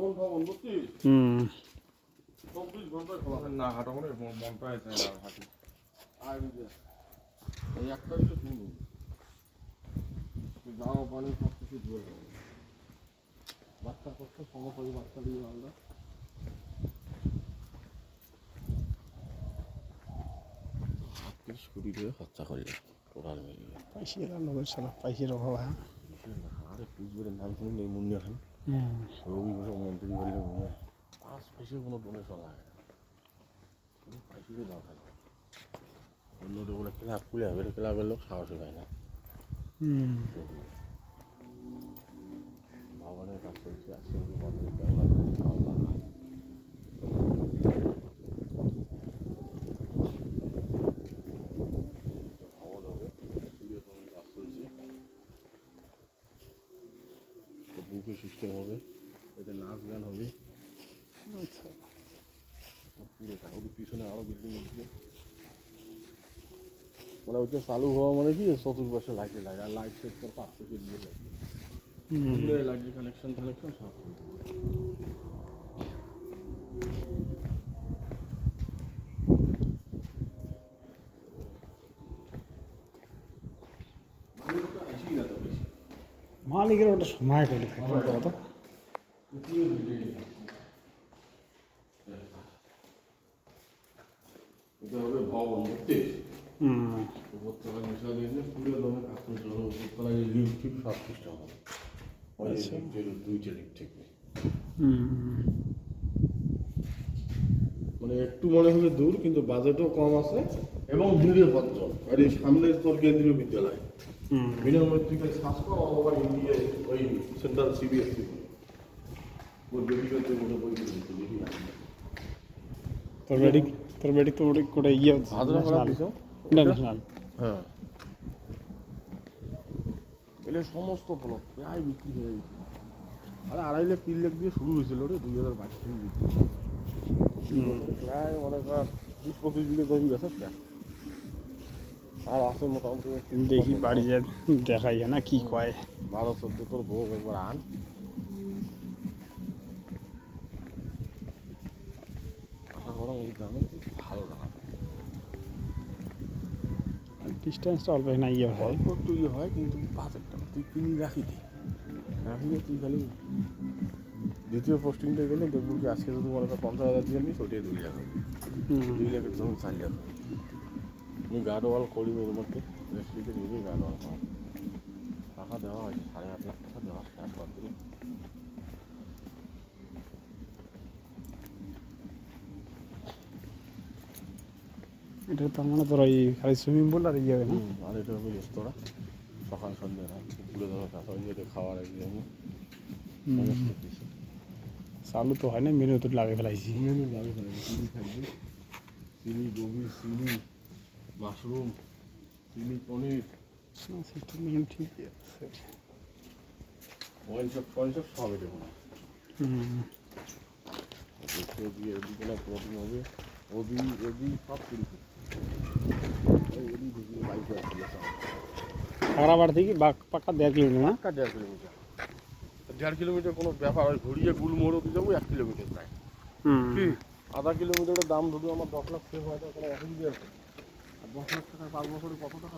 24 ঘন্টায় খোলা না হাঁটা করে মনটা আছে না হাঁটি আর এই একটা কিছু শুনুন যাও পানি সব কিছু ধুয়ে যাবে বাচ্চা করতে সময় বাচ্চা দিয়ে আমরা শরীরে খরচা করি টোটাল মিলিয়ে পয়সা লোকের সালা পয়সার অভাব হ্যাঁ আরে কুচবিহারের নাম শুনলে মুন্নি খান রবি ঘোষ মন্ত্রী বাড়ি পাঁচ পয়সা কোনো ডোনেশন লাগে না কোনো পয়সারই দরকার নেই অন্যদের বলে ক্লাব খুলে হবে ক্লাবের লোক সাহসী পায় না ভবনের কাজ চলছে আজকে বুকে সিস্টেম হবে এতে নাচ গান হবে আচ্ছা পুরোটা ওদের পিছনে আরো বিল্ডিং উঠবে মানে ওইটা চালু হওয়া মানে কি চতুর্পাশে লাইটে লাগে আর লাইট সেট করে 5 থেকে দিয়ে লাগবে লাগবে কানেকশন সব মালিকের ওটা সময় পেলে কত এটা হবে ভবন দেখতে উপরতলা মিশা দিয়ে পুরো দমে কাজ করতে হবে উপরতলায় লিফট টিপ সব সিস্টেম হবে দুইটা লিফট থাকবে মানে একটু মনে হলে দূর কিন্তু বাজেটও কম আছে এবং ভিড়ের পত্র আর এই সামনে তোর কেন্দ্রীয় বিদ্যালয় বিনামূল্যে স্বাস্থ্য অথবা ইন্ডিয়া ওই সেন্ট্রাল সিবিএসসি ওর বেডিকেতে কোনো বই দিতে দেখি তোর বেডিক তো ওটা করে ইয়ে ইন্টারন্যাশনাল হ্যাঁ এলে সমস্ত ব্লক প্রায় বিক্রি হয়ে গেছে আরে 2.5 লাখ 3 লাখ দিয়ে শুরু হয়েছিল রে 2022 থেকে বিক্রি প্রায় মনে কর 20-25 বিঘে জমি গেছে আর আছে মোটামুটি দেখি বাড়ি যায় দেখাই না কি কয় 12-14 তোর ভোগ একবার আন আশা করা ওই দামে ভালো দাম ডিস্টেন্সটা অল্প না ইয়ে হয় অল্প একটু ইয়ে হয় কিন্তু বাজেটটা তুই কিনি রাখিলে তুই খালি দ্বিতীয় পোস্টিংটা গেলে দেখবো কি আজকে যদি মনে কর 50,000 দিয়ে নিস ওইটাই 2 লাখ হবে 2 লাখের ধরুন 4 লাখ আমি গার্ডওয়াল করি এর মধ্যে রেস্ট্রিক্টে নিজেই গার্ডওয়াল পাবো টাকা দেওয়া হয়েছে 8.5 লাখ টাকা দেওয়া স্টার্ট করে দিলে এটা তো মানে তোর ওই খালি সুইমিং পুল আর ইয়ে হবে আর এটা হবে রেস্তোরাঁ সকাল সন্ধ্যা রাত পুরো ধরো কাঁচা ইয়েতে খাওয়ার একদম চালু তো হয় না মেনু তো লাগে ফেলাইছি মেনু লাগে ফেলাইছি চিলি থাকবে chilli gobi chilli mushroom chilli paneer সেটা মেনু ঠিকই আছে পয়েন্ট সব এটা মনে দিয়ে এদিকে না প্রোটিন হবে ওবি এদি সব শুরু খাগড়াবাড়ি থেকে পাক্কা 1.5 কিলোমিটার না 1.5 কিলোমিটার কোনো ব্যাপার হয় ঘুরিয়ে গুলমোড় অব্দি যাবো 1 কিলোমিটার প্রায় কি আধা কিলোমিটারের দাম ধরুন আমার 10 লাখ সেভ হয় তাহলে 1 আছে আর 10 লাখ টাকার 5 বছরে কত টাকা